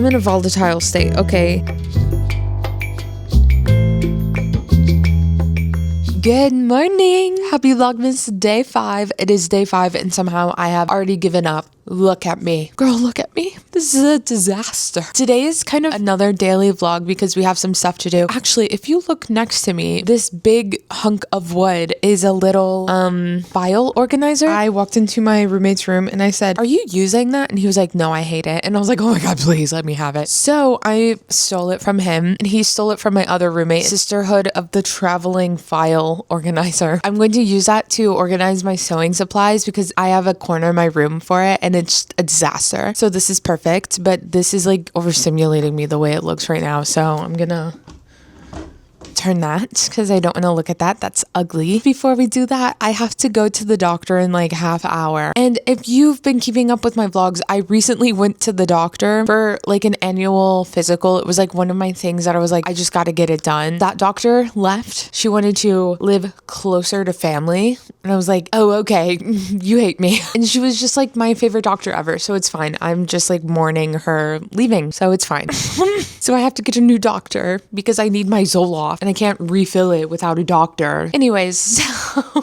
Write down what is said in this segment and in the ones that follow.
I'm in a volatile state. Okay. Good morning. Happy Vlogmas day 5. It is day 5 and somehow I have already given up. Look at me. Girl, look at me. This is a disaster. Today is kind of another daily vlog because we have some stuff to do. Actually, if you look next to me, this big hunk of wood is a little file organizer. I walked into my roommate's room and I said, "Are you using that?" And he was like, "No, I hate it." And I was like, "Oh my God, please let me have it." So I stole it from him and he stole it from my other roommate, Sisterhood of the Traveling File Organizer. I'm going to use that to organize my sewing supplies because I have a corner in my room for it and it's a disaster. So this is perfect, but this is like overstimulating me the way it looks right now. So I'm gonna turn that because I don't want to look at that. That's ugly. Before we do that, I have to go to the doctor in like half hour. And if you've been keeping up with my vlogs, I recently went to the doctor for like an annual physical. It was like one of my things that I was like, I just got to get it done. That doctor left. She wanted to live closer to family. And I was like, oh, okay, you hate me. And she was just like my favorite doctor ever. So it's fine. I'm just like mourning her leaving. So it's fine. So I have to get a new doctor because I need my Zoloft and I can't refill it without a doctor. Anyways,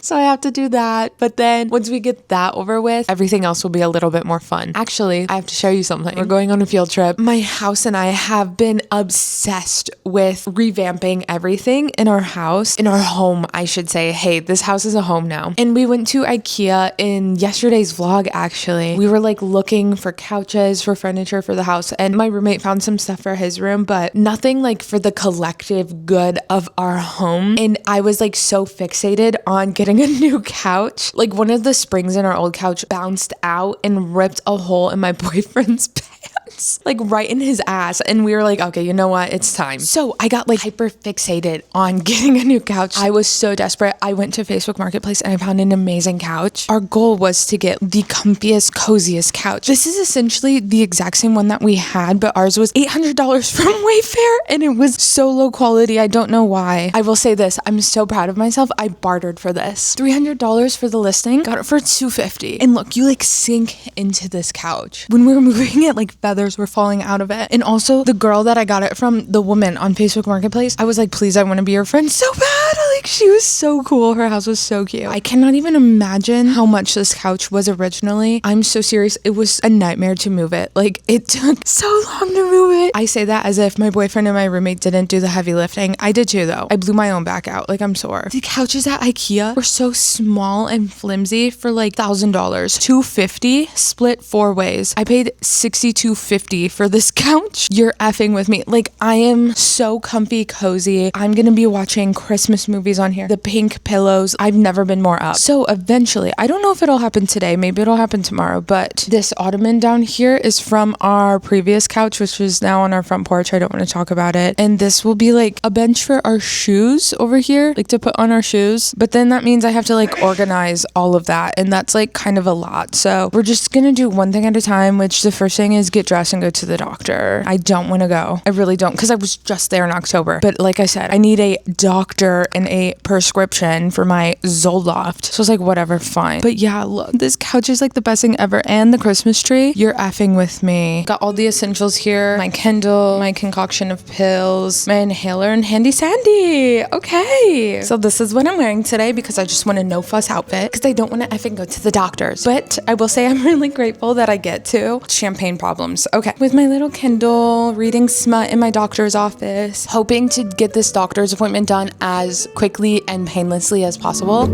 so I have to do that. But then once we get that over with, everything else will be a little bit more fun. Actually, I have to show you something. We're going on a field trip. My house and I have been obsessed with revamping everything in our house, in our home, I should say. Hey, this house is a home now. And we went to IKEA in yesterday's vlog, actually. We were like looking for couches, for furniture for the house. And my roommate found some stuff for his room, but nothing like for the collective good of our home. And I was like so fixated on getting a new couch. Like one of the springs in our old couch bounced out and ripped a hole in my boyfriend's pants, like right in his ass. And we were like, okay, you know what? It's time. So I got like hyper fixated on getting a new couch. I was so desperate. I went to Facebook Marketplace and I found an amazing couch. Our goal was to get the comfiest, coziest couch. This is essentially the exact same one that we had, but ours was $800 from Wayfair and it was so low quality. I don't know why. I will say this. I'm so proud of myself. I bartered for this. $300 for the listing. Got it for $250. And look, you like sink into this couch. When we were moving it, like feathers were falling out of it. And also the girl that I got it from, the woman on Facebook Marketplace, I was like, please, I want to be your friend so bad. Like she was so cool. Her house was so cute. I cannot even imagine how much this couch was originally. I'm so serious. It was a nightmare to move it. Like it took so long to move it. I say that as if my boyfriend and my roommate didn't do the heavy lifting. I did too though. I blew my own back out. Like I'm sore. The couches at IKEA were so small and flimsy for like $1,000. $250 split 4 ways. I paid $62.50 for this couch. You're effing with me. Like I am so comfy, cozy. I'm gonna be watching Christmas movies on here. The pink pillows. I've never been more up. So eventually, I don't know if it'll happen today. Maybe it'll happen tomorrow. But this ottoman down here is from our previous couch, which is now on our front porch. I don't want to talk about it. And this will be like a bench for our shoes over here, like to put on our shoes. But then that means I have to like organize all of that. And that's like kind of a lot. So we're just gonna do one thing at a time, which the first thing is get dressed and go to the doctor. I don't want to go. I really don't, because I was just there in October. But like I said, I need a doctor and a prescription for my Zoloft. So I was like, whatever, fine. But yeah, look, this couch is like the best thing ever. And the Christmas tree, you're effing with me. Got all the essentials here. My Kindle, my concoction of pills, my inhaler, and handy Sandy. Okay. So this is what I'm wearing today because I just want a no fuss outfit because I don't want to effing go to the doctors. But I will say I'm really grateful that I get to. Champagne problems. Okay. With my little Kindle, reading smut in my doctor's office, hoping to get this doctor's appointment done as quickly and painlessly as possible.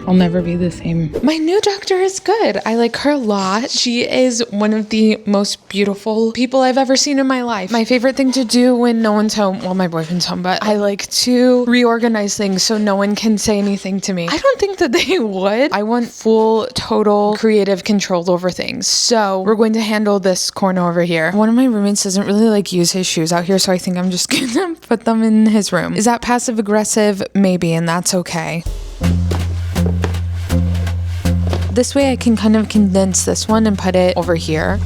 I'll never be the same. My new doctor is good. I like her a lot. She is one of the most beautiful people I've ever seen in my life. My favorite thing to do when no one's home, well, my boyfriend's home, but I like to reorganize things so no one can say anything to me. I don't think that they would. I want full, total creative control over things. So we're going to handle this corner over here. One of my roommates doesn't really like use his shoes out here, so I think I'm just gonna put them in his room. Is that passive aggressive? Maybe, and that's okay. This way I can kind of condense this one and put it over here.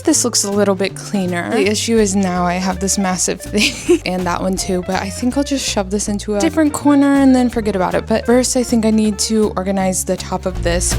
This looks a little bit cleaner. The issue is now I have this massive thing and that one too, but I think I'll just shove this into a different corner and then forget about it. But first I think I need to organize the top of this.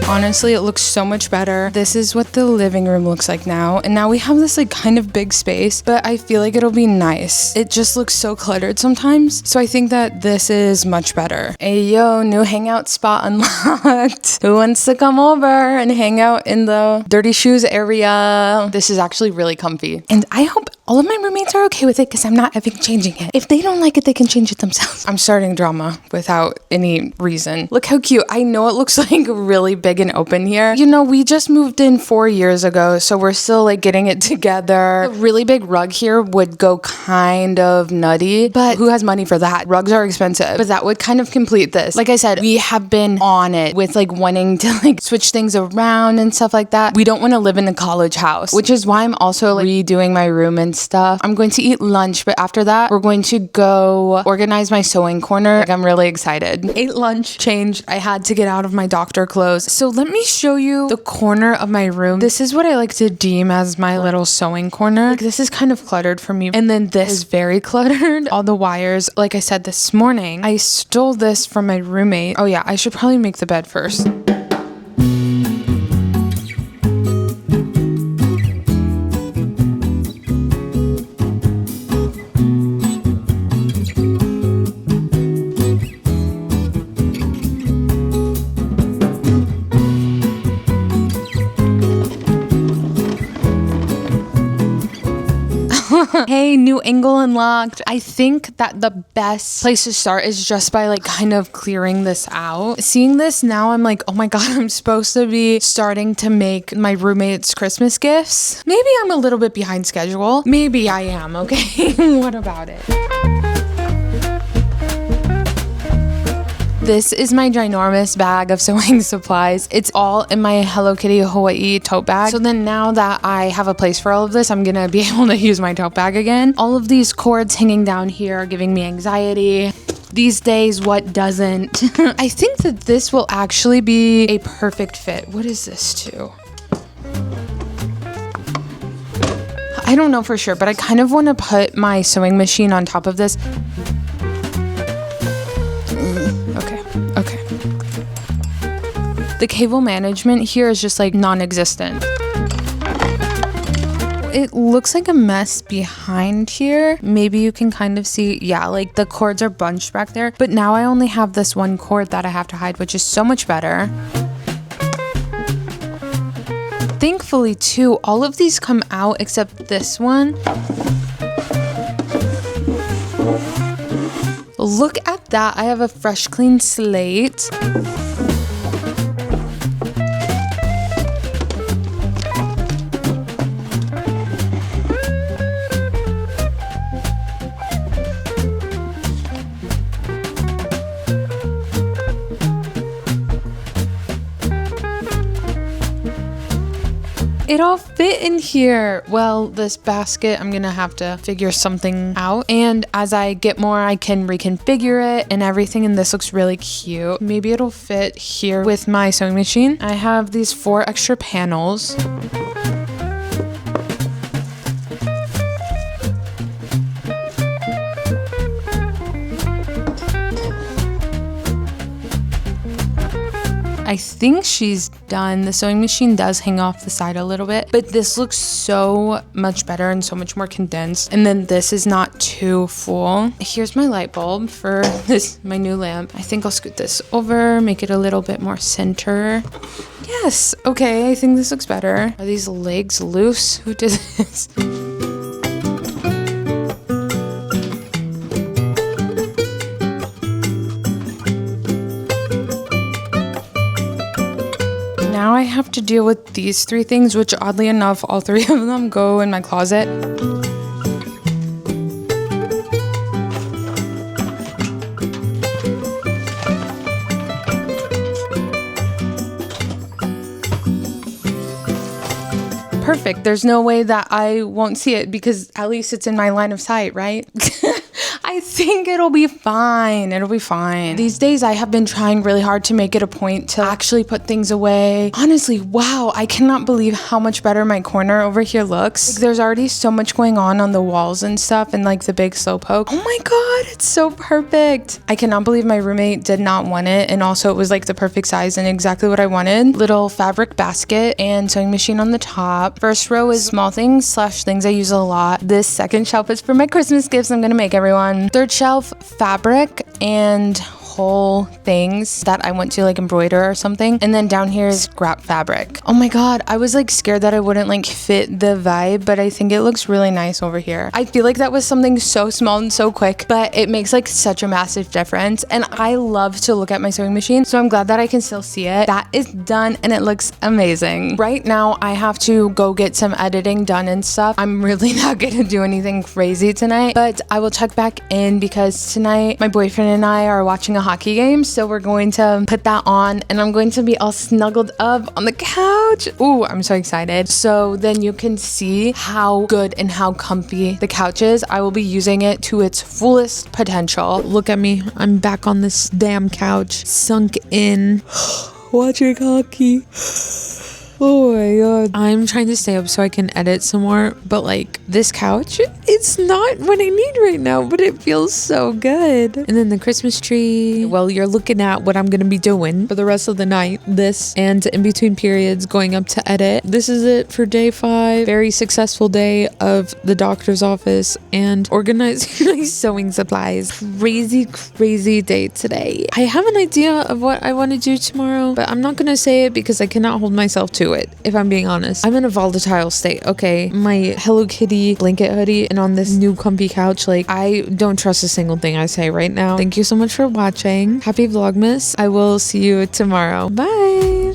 Honestly, it looks so much better. This is what the living room looks like now. And now we have this like kind of big space, but I feel like it'll be nice. It just looks so cluttered sometimes. So I think that this is much better. Hey, yo, new hangout spot unlocked. Who wants to come over and hang out in the dirty shoes area? This is actually really comfy. And I hope all of my roommates are okay with it because I'm not effing changing it. If they don't like it, they can change it themselves. I'm starting drama without any reason. Look how cute. I know it looks like really big and open here. You know, we just moved in 4 years ago, so we're still like getting it together. A really big rug here would go kind of nutty, but who has money for that? Rugs are expensive, but that would kind of complete this. Like I said, we have been on it with like wanting to like switch things around and stuff like that. We don't want to live in a college house, which is why I'm also like redoing my room and stuff. I'm going to eat lunch, but after that, we're going to go organize my sewing corner. Like, I'm really excited. Ate lunch, changed. I had to get out of my doctor clothes. So let me show you the corner of my room. This is what I like to deem as my little sewing corner. Like, this is kind of cluttered for me. And then this is very cluttered. All the wires. Like I said this morning, I stole this from my roommate. Oh yeah, I should probably make the bed first. Hey, new angle unlocked. I think that the best place to start is just by like kind of clearing this out. Seeing this now, I'm like, oh my God, I'm supposed to be starting to make my roommates Christmas gifts. Maybe I'm a little bit behind schedule. Maybe I am, okay? What about it? This is my ginormous bag of sewing supplies. It's all in my Hello Kitty Hawaii tote bag. So then now that I have a place for all of this, I'm gonna be able to use my tote bag again. All of these cords hanging down here are giving me anxiety. These days, what doesn't? I think that this will actually be a perfect fit. What is this too? I don't know for sure, but I kind of want to put my sewing machine on top of this. Okay. The cable management here is just like non-existent. It looks like a mess behind here. Maybe you can kind of see, yeah, like the cords are bunched back there. But now I only have this one cord that I have to hide, which is so much better. Thankfully too, all of these come out except this one. Look at that. I have a fresh, clean slate. It all fit in here. Well, this basket, I'm gonna have to figure something out. And as I get more, I can reconfigure it and everything. And this looks really cute. Maybe it'll fit here with my sewing machine. I have these 4 extra panels. I think she's done. The sewing machine does hang off the side a little bit, but this looks so much better and so much more condensed. And then this is not too full. Here's my light bulb for my new lamp. I think I'll scoot this over, make it a little bit more center. Yes, okay, I think this looks better. Are these legs loose? Who did this? Now I have to deal with these three things, which oddly enough, all three of them go in my closet. Perfect. There's no way that I won't see it because at least it's in my line of sight, right? I think it'll be fine. It'll be fine. These days I have been trying really hard to make it a point to actually put things away. Honestly, wow, I cannot believe how much better my corner over here looks. Like, there's already so much going on the walls and stuff and like the big slowpoke. Oh my God, it's so perfect. I cannot believe my roommate did not want it. And also it was like the perfect size and exactly what I wanted. Little fabric basket and sewing machine on the top. First row is small things / things I use a lot. This second shelf is for my Christmas gifts I'm gonna make everyone. Third shelf, fabric and whole things that I want to like embroider or something. And then down here is scrap fabric. Oh my God, I was like scared that I wouldn't like fit the vibe, but I think it looks really nice over here. I feel like that was something so small and so quick, but it makes like such a massive difference. And I love to look at my sewing machine, so I'm glad that I can still see it. That is done and it looks amazing. Right now, I have to go get some editing done and stuff. I'm really not gonna do anything crazy tonight, but I will check back in because tonight my boyfriend and I are watching a hockey game, so we're going to put that on and I'm going to be all snuggled up on the couch. Ooh, I'm so excited. So then you can see how good and how comfy the couch is. I will be using it to its fullest potential. Look at me. I'm back on this damn couch, sunk in, watching hockey. Oh my God. I'm trying to stay up so I can edit some more, but like this couch, it's not what I need right now, but it feels so good. And then the Christmas tree. Well, you're looking at what I'm going to be doing for the rest of the night. This and in between periods going up to edit. This is it for day 5. Very successful day of the doctor's office and organizing my sewing supplies. Crazy day today. I have an idea of what I want to do tomorrow, but I'm not going to say it because I cannot hold myself to it, if I'm being honest. I'm in a volatile state, okay? My Hello Kitty blanket hoodie and on this new comfy couch, like I don't trust a single thing I say right now. Thank you so much for watching. Happy Vlogmas. I will see you tomorrow. Bye.